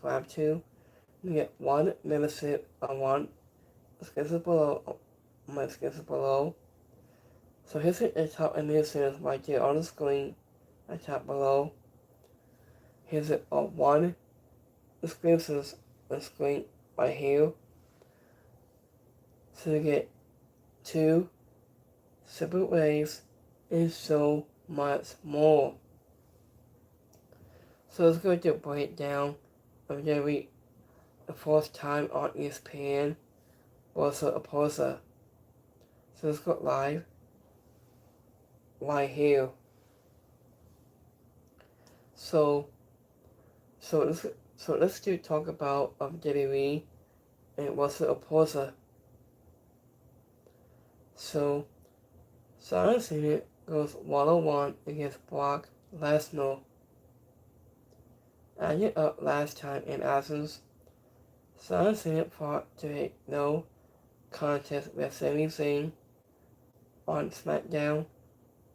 subscribe to. You get one membership on one description below. My description below. So here's the top of new series right there on the screen. At top below. Here's it on one descriptions on the screen right here. So you get 2 separate ways and so much more. So let's go to a breakdown of WWE the fourth time on ESPN WRESTLEPALOOZA. So let's go live right here. So let's do talk about WWE and WRESTLEPALOOZA. So Simon Cena goes 1-on-1 against Brock Lesnar. Added up last time in Athens, Simon Cena fought to a no contest with Sami Zayn on SmackDown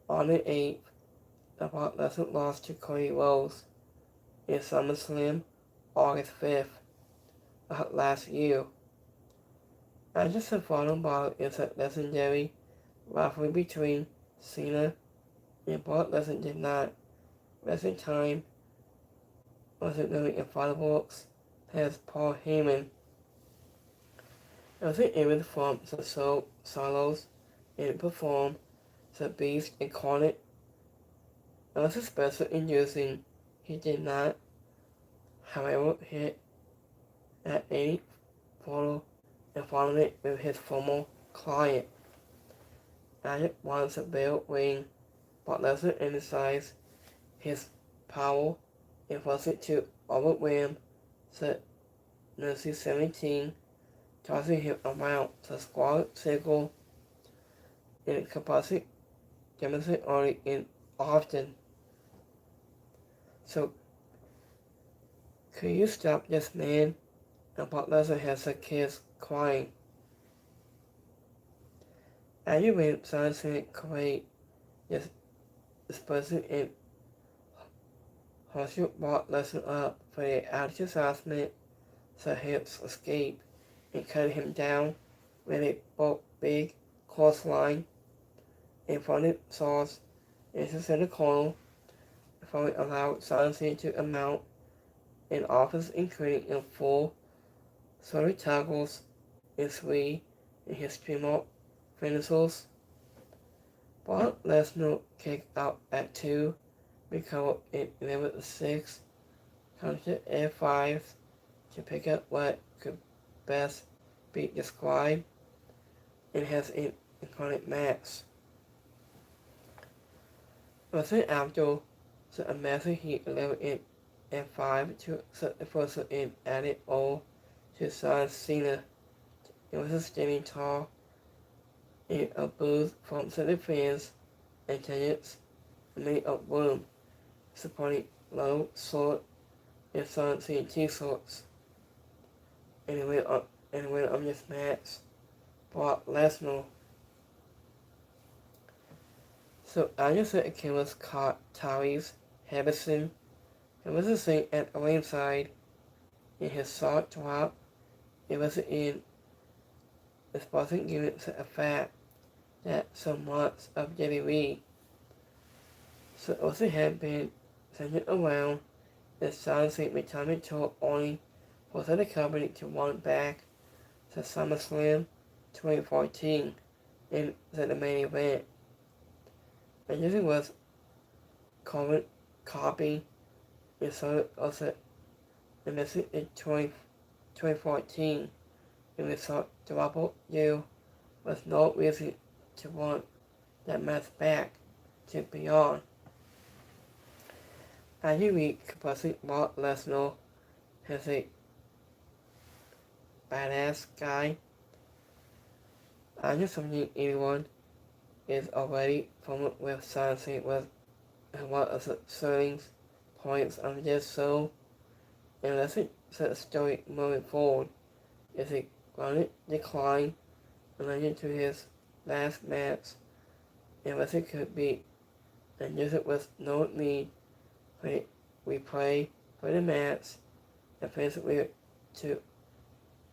on the 8th. Brock Lesnar lost to Cody Rhodes in SummerSlam August 5th last year. And just the bottom bar is a legendary rivalry between Cena and Brock Lesnar did not wrestle time wasn't really in fireworks as Paul Heyman. It was an image from the show Solos and performed the Beast Incarnate. It was a special in using. He did not, however, hit at any photo environment with his former client. Added once a bell ring, but Lesnar emphasized his power and forced it to overwhelm the Nazi 17, tossing him around the squad circle in capacity demonstrated only in often. So, could you stop this man? And Brock Lesnar has the kids crying. As you win, Simon Cena create this person in Horseshoe Brock Lesnar up for the active harassment, so hips escape and cut him down with a big clothesline in front of Sauce into the center corner before it allowed Simon Cena to amount in offense, including in 4 sorry tackles and 3 in his trim-up finishers. Brock Lesnar kicked out at 2, recovered in 11-6, counted F5 to pick up what could best be described and has an iconic match. Wasn't after the massive heat 11 in F5 to set the first in added all to Simon Cena. It was a standing tall in a booth from city fans and attendants and many of room supporting low sword and Simon Cena t-shirts. And the winner of this match, Brock Lesnar. So I just said it was caught Tyrese Henderson. It was a thing at the ringside in his sock drop. It was in the wasn't given to a fact that some months of WWE. So it also had been centered around the Sunset retirement tour only for the company to want back to SummerSlam 2014 in the main event. And usually was common copy and so also and this is in 2014 and we saw WRESTLEPALOOZA was no reason to want that match back to beyond. As you read compressing Brock Lesnar as a badass guy, I just something anyone is already familiar with science with one of the starting points of this show, and let's set the story moving forward is a grounded decline related to his last match, and what it could be, and use it with no need for a replay for the match, offensively to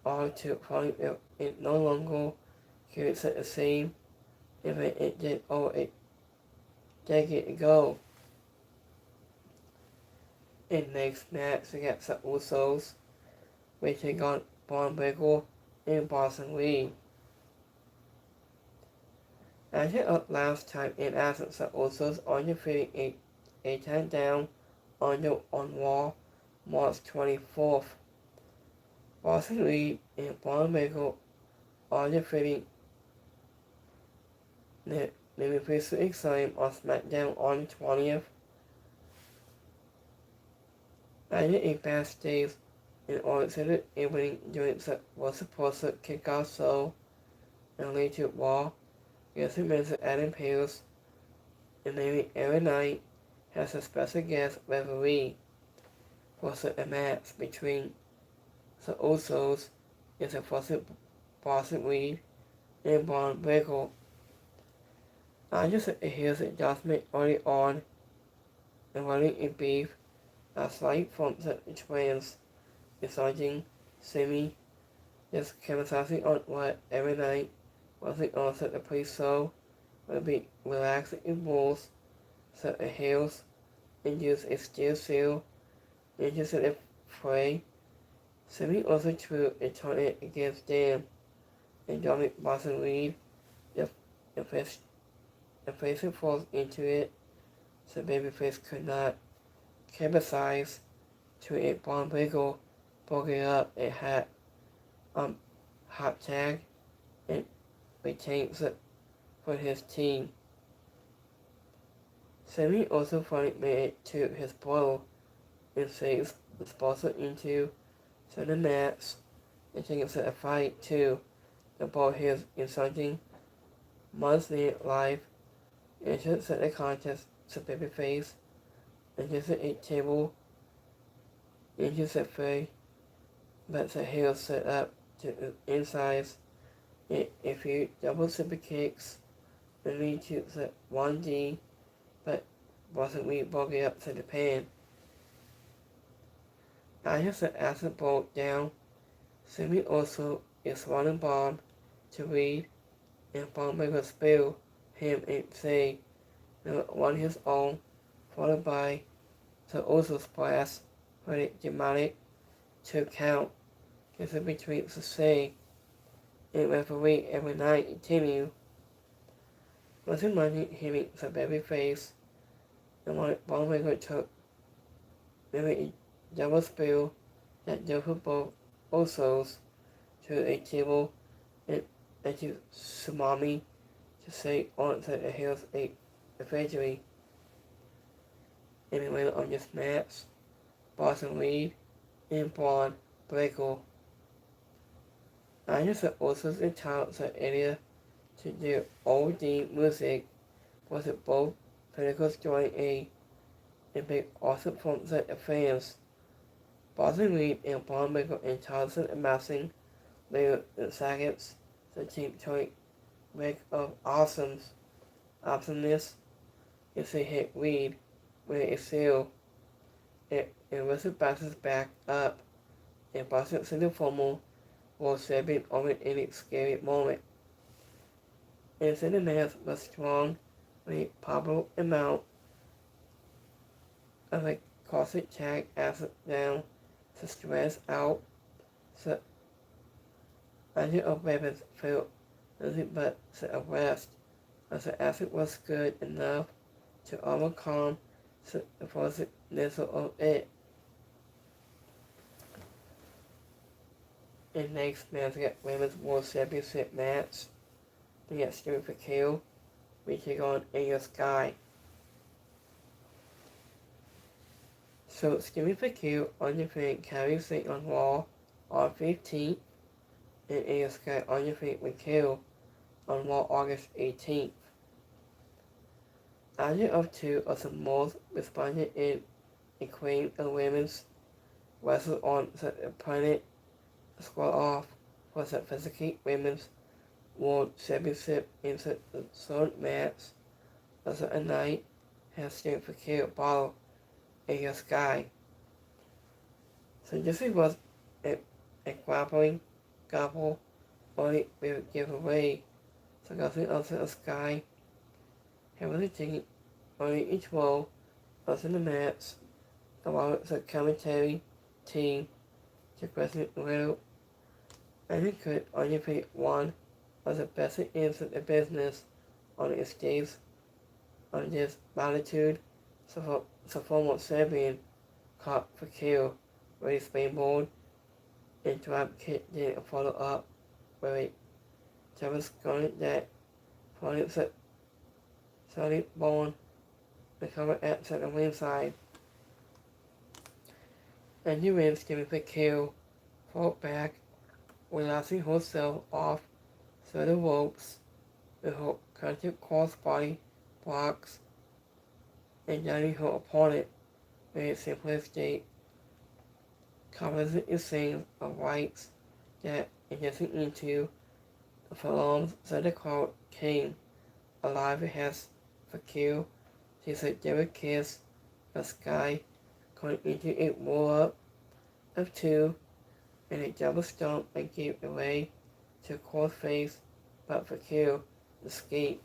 all to find it no longer carries the same event it did over a decade ago. In next match against the Usos, we take on Braun Breaker and Boston Reed. As it up last time in absence, the Usos are defeating a 10 down under on Raw March 24th. Boston Reed and Braun Breaker are defeating the previously exciting on SmackDown on the 20th. Added a backstage in order to the evening during the was supposed to kick off show and lead to Raw. Guest Mr. Adam Pearce and maybe every night has a special guest referee for a match between the Usos and the first Boston Reed and Braun Breaker. I just here's adjustment early on and running a beef aside from the trans deciding Simi just capitalizing on what every night wasn't also the pre-show will be relaxing in rules so the heels induce a steel seal into the fray. Simi also threw a tournament against them and Dominic Boston Reed the face falls into it so babyface could not capitalize to a Braun Breaker broken up a hot tag and retains it for his team. Sami also finally made it to his brother and saves the sponsor into the match and takes a fight to about his insulting monthly life and should set a contest to babyface and just a table into the fray, but the heel set up to inside a few double super kicks and lead to the 1D, but wasn't really broke it up to the pan. I have the acid broke down. Simi also is running bomb to Reed and Braun Breaker spill him and say on his own, followed by the Usos splash for the dramatic 2 count. This is between the say and referee every night continue. Wasn't money hitting the baby face and when Braun Breaker took maybe a double spill that drove both Usos to a table and to tsunami to say on the heels a victory. Anyway, on this match, Boston Reed and Braun Breaker. I just also entitled the area to do OD music was it both Pinnacles joining a big awesome from the fans. Boston Reed and Braun Breaker entitled amassing later seconds the team joint make of awesomeness is a hit Reed with a seal. It was bounces back up and Boston City formal was saving over any scary moment. And the match was strong with a probable amount of a classic tag acid down to stress out. So under of weapons felt nothing but the arrest as the acid was good enough to overcome the forcedness of it. In next match, we got Women's World Championship match. We got Screaming for Kill. We take on Aya Sky. So Screaming for Kill undefeated Carrie Singh on Raw on 15th. And Aya Sky undefeated with Kill on Raw August 18th. Either of two of the most responded in a Queen of Women's wrestled on the opponent squad off for the physical Women's World Championship in the third match of the night has Screaming for Kill bottle Aya Sky. So this was a grapple only will give away. So nothing else in the sky. Everything only each row was in the match, along with the commentary team to present little and he could only pick one of the best in the business on the stage on this latitude. So former Serbian caught for kill with a springboard and drop kick didn't follow up with a Travis going that followed Sonny Bone recovered at the wing side. And he wins giving the kill, fought back, relaxing herself off through the ropes with her constant crossbody blocks and guiding her opponent with a simplistic, composite string of rights that injecting into the forlorn so the crowd came alive has for kill. She said Derek kiss the sky going into a roll-up of two and a double stomp and gave away to Cole's face, but for kill escape.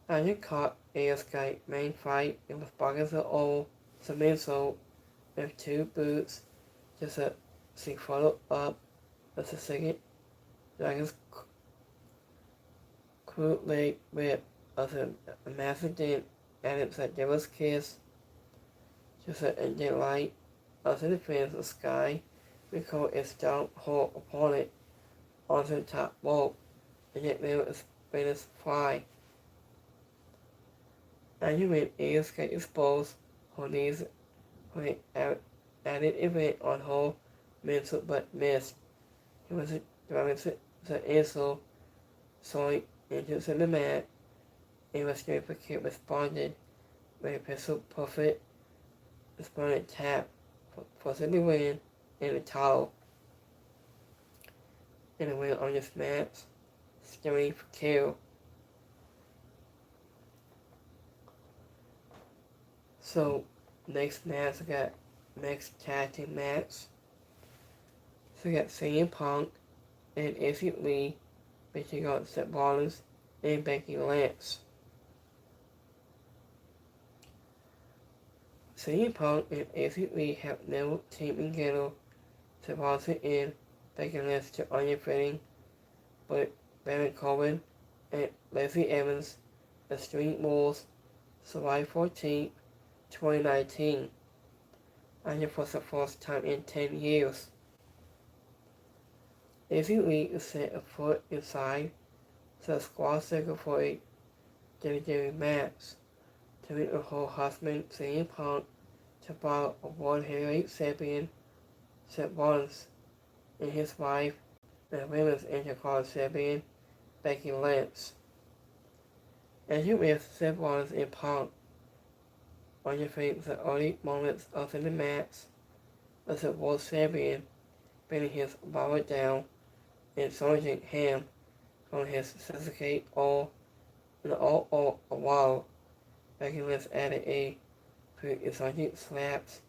Anya caught ASK main fight and was buggers of old submisso with two boots just as she followed up with the second Dragon's crude leg whip of a massive dent added that devil's kiss just as in daylight of the defense of Sky because it stomp her opponent onto the top rope and yet they were Venus fly. And you made ASK expose her knees for an added event on her mental but missed. He was driving the insult, so into the mat, and was straight for kid responded with a pistol perfect responded tap for the win in the towel. And the win on this match, staring for kill. So next match we got next tag team match. So we got CM Punk and AC Lee facing out Seth Rollins and Becky Lynch. CM Punk and AC Lee have never teamed together. Seth Rollins in Becky Lynch to Onion Fitting, but Baron Corbin and Leslie Evans, Extreme Rules, July 14th, 2019. And for the first time in 10 years. AC Lee is set a foot inside the squad circle for a WWE match to meet with her husband CM Punk to battle a World Heavyweight Champion Seth Rollins and his wife and Women's Intercontinental Champion Becky Lynch. And he with Seth Rollins and Punk on your face the early moments of the match as the World Champion bringing his power down and surging him from his certificate all in all a while. Becky Lynch added a pretty exciting slaps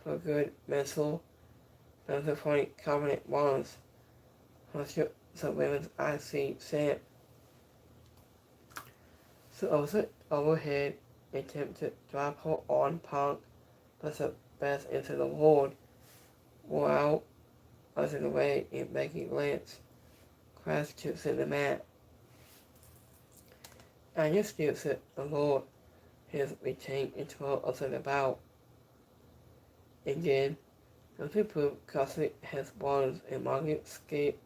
for good mental point covenant ones for the women's IC set. So also overhead attempt to drop her on Punk, but the best into the world. While out of the way in Becky Lynch crashed to the mat. And you still sit the Lord his retained control of the bout. Again, to prove Cosmic has balls and Margaret escape,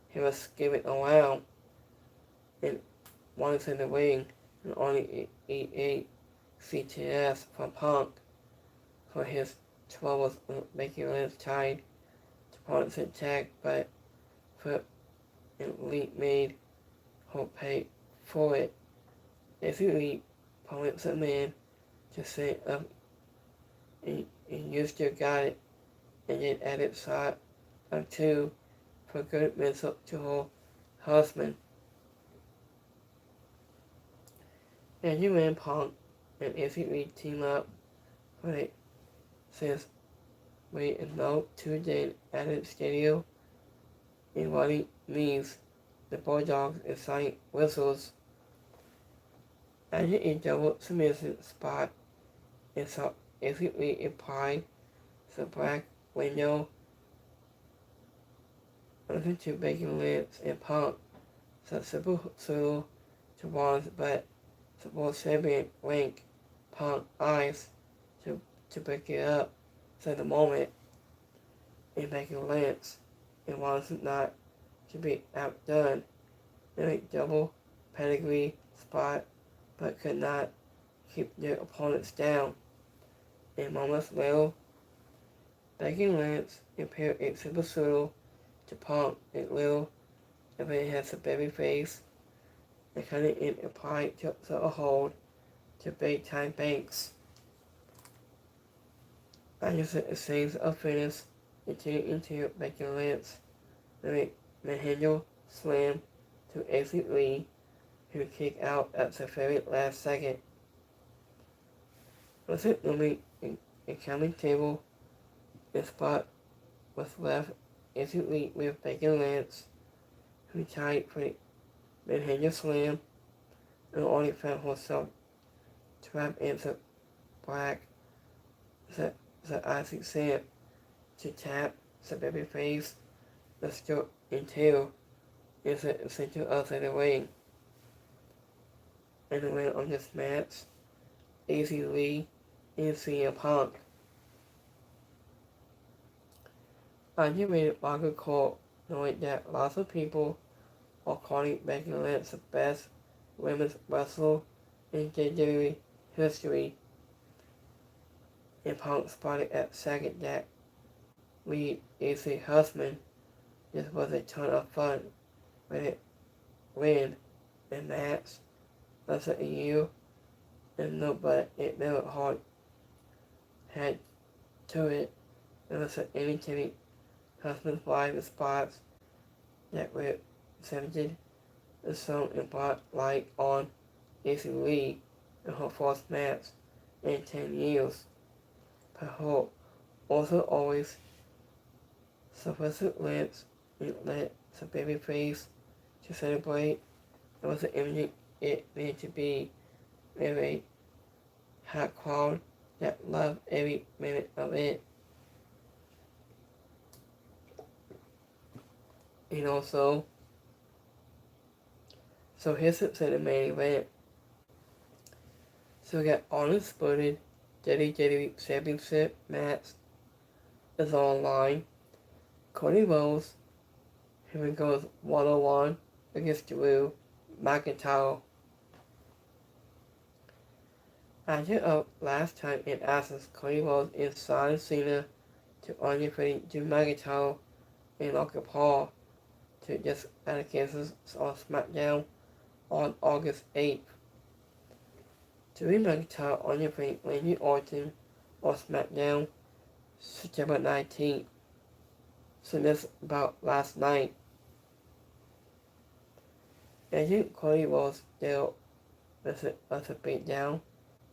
he was skipping around and once in the ring and only E8 CTS from Punk for his troubles making Lynch tied to Punk's attack, but for and Elite made her pay for it. If Elite points a man to set up and you still got it, and then added shot of two for good mental to her husband. And you and Punk and Izzy Lee team up Right, since we is now tuned in at the studio in what it means the Bulldogs excite whistles and a double submission spot is basically implied the black window listen to Bacon Lips and Punk the simple solo to one's but the more Sabian link Punk eyes to break it up so the moment in Bacon Lips and wants not to be outdone in a double pedigree spot but could not keep their opponents down. In moments later, Becky Lance appeared a simple pseudo to Punk a little if it has a baby face and cutting in applied to a hold to big time banks. I just said it saves a finish into Becky Lance with a handle slam to AC Lee who kicked out at the very last second. Was it normally a counting table? The spot was left instantly with Bacon Lance, who tied for the mid-hanger slam and only found herself trapped in the black the icing sand to tap the baby face the stroke into is the center of the ring. And the winner of this match, AC Lee and CM Punk. I rated Margaret Court knowing that lots of people are calling Becky Lynch the best women's wrestler in WWE history. And Punk spotted at second that Lee is a husband. This was a ton of fun with it win and match less than a year and no but it never hard had to it. There was an irritating husband's wife spots that were presented the song and brought light on AC Lee in her first match in 10 years. But her also always suppressive lips and let the baby face to celebrate. It was an image it needed to be with a hot crowd that loved every minute of it. And also, so here's the main event. So we got undisputed WWE Championship match is online. Cody Rhodes, here he goes 101 against Drew McIntyre. After last time in Athens, Cody Rhodes and John Cena to undefeated Drew McIntyre and Logan Paul to just cases on SmackDown on August 8th. Drew McIntyre undefeated Randy Orton on SmackDown September 19th. So that's about last night. Agent Cody Rhodes dealt with a beatdown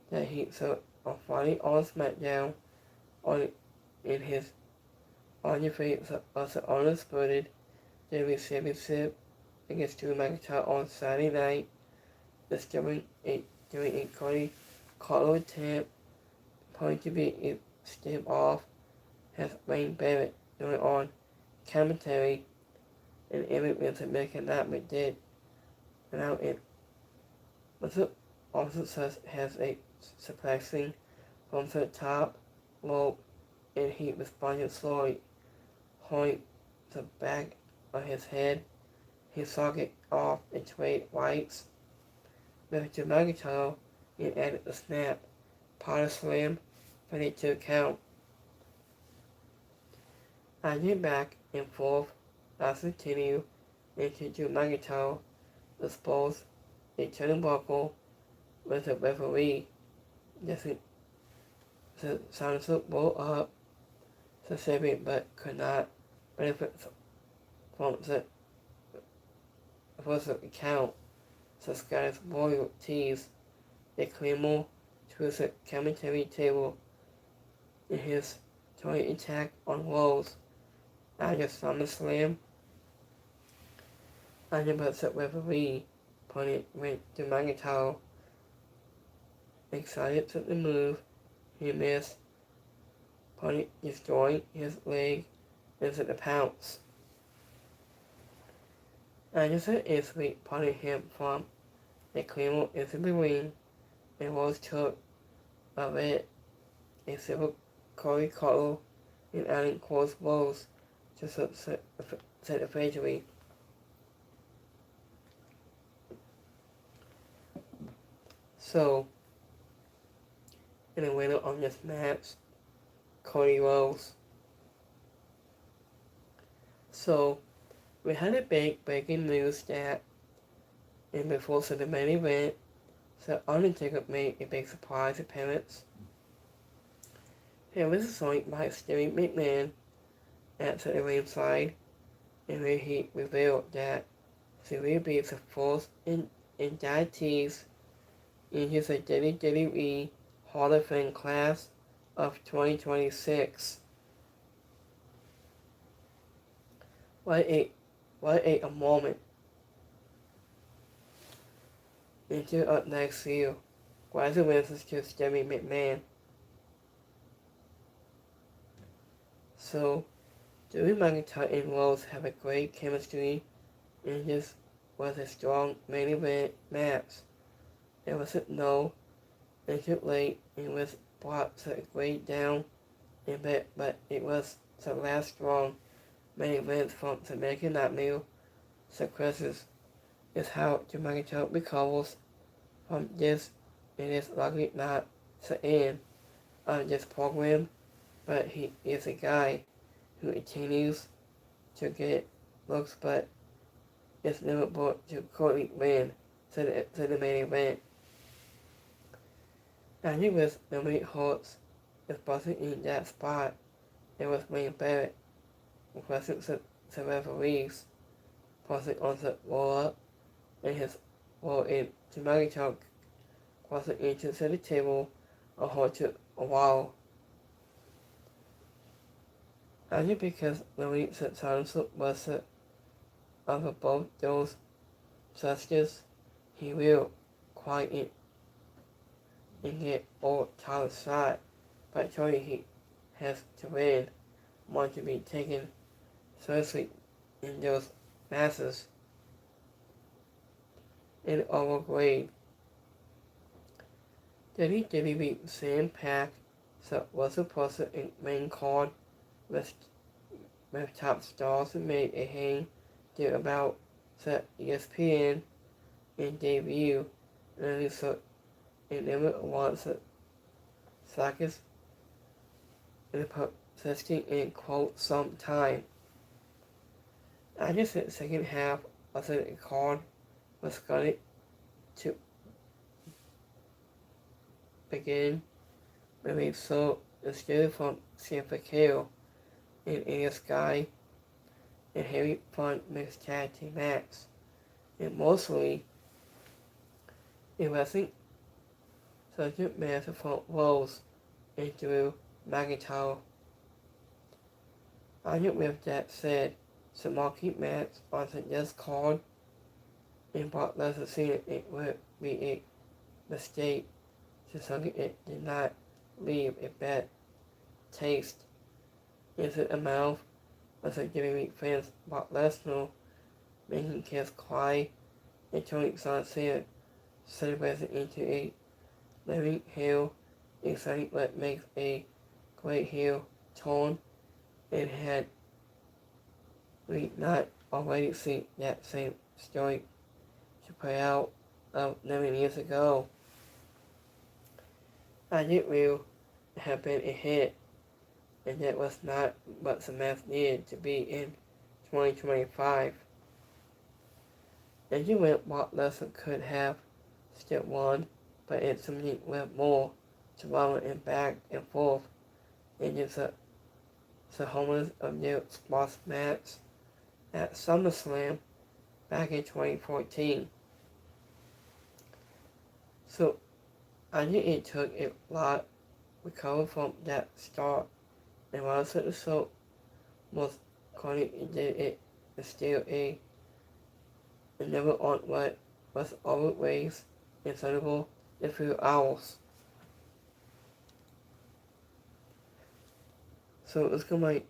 that he saw on Friday on SmackDown in his undefeated undisputed WWE Championship against Drew McIntyre on Saturday night. This during a Cody Carlo attempt going to be a step off has Wayne Barrett doing on commentary and every Vince McMahon did. And now it also has a suplexing from the top rope and he responded slowly, holding the back of his head. He socket off the trade whites. With Drew McIntyre, he added the snap, power slam, 22 count. I get back and forth as continue into Drew McIntyre dispose a turnbuckle with the referee. The Sansa rolled up the saving but could not benefit from the first account. The Scottish royal teased a claymore to the commentary table in his joint attack on Rose after SummerSlam. And but the referee pointed to McIntyre, excited at the move. He missed, pointed destroying his leg into the pounce. Anderson instantly punted him from the Claymore into the ring, and Rose took of it a civil Corey Cottle and adding close blows to set the victory. So, in the winner of this match, Cody Rhodes. So, we had a big breaking news that, and before the main event, the Undertaker made a big surprise appearance. He was joined by Stewie McMahon at the ringside, and where he revealed that he will be the first inductees into the WWE Hall of Fame class of 2026. What a moment. Into up next year, congratulations to Stewie McMahon. So, Drew McIntyre and Rose have a great chemistry, and this was a strong main event match. There wasn't no entered late and was brought to a great down a bit, but it was the last strong main event from the American Nightmare. Successes is how Drew McIntyre recovers from this. It is likely not the end of this program, but he is a guy who continues to get looks, but is never brought to Cody win to the main event. And he was Dominic Holtz is busting in that spot. It was Wayne Barrett requesting the referees, passing on the roll up, and his roll in to McIntyre crossing into the table or hold to a wall. Only because Louis Sanson was of both those justice, he will quiet and get all title shot, but surely he has to win, want to be taken seriously in those matches. In overgrade, WWE Sam Pack was supposed to main card with top stars and made a hang deal about the ESPN and debut, and so it never wants to Sakis in persisting in quote some time. I just said second half of the card was scheduled to begin when we saw the studio from San Francisco in Area Sky and Harry Fun mixed tag team match. And mostly it wasn't such a massive from Rose and Drew McIntyre. I think with that said, the marquee match on the this card and Brock Lesnar seen it would be a mistake to something it did not leave a bad taste into the mouth of the WWE fans. Brock Lesnar making kids cry and turning Son Cena celebrating into a living heel, exciting what makes a great heel turn, and had we not already seen that same story to play out of 11 years ago. I think will have been a hit, and that was not what the match needed to be in 2025. And you went what Lesnar could have still won, but it's something with more to run and back and forth. And it's the homers of their sports match at SummerSlam back in 2014. So I think it took a lot recover from that start. And while the show was calling it still a never on what was always insoluble in a few hours. So it's gonna like,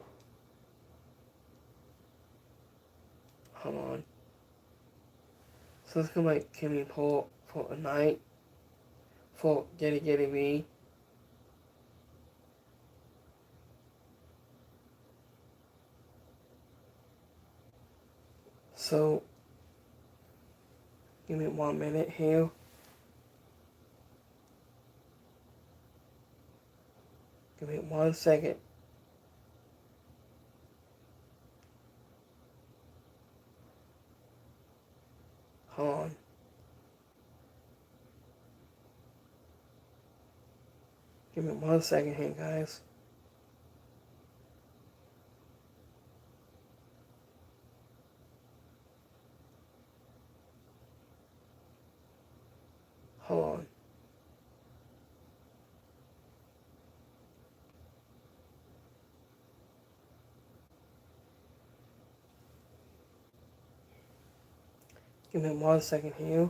hold on. So it's gonna like Kimmy Paul for a night for WWE. So give me 1 minute here. Give me 1 second. Hold on. Give me 1 second here, guys. Hold on. Give me 1 second here.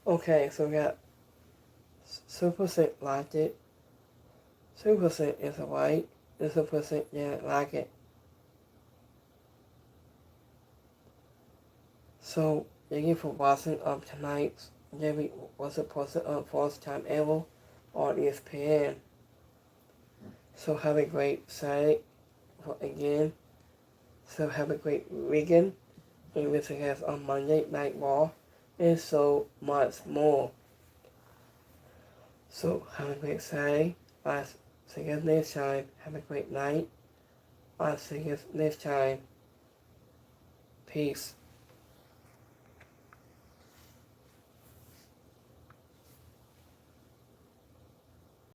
Okay, so we got Super Percent liked it. Super Percent is white. And Super Percent didn't like it. So thank you for watching tonight's Jerry was supposed to first time ever on ESPN. So have a great Saturday again. So have a great weekend. And visit us on Monday Night Raw and so much more. So have a great Saturday. I'll see you next time. Have a great night. I'll see you next time. Peace.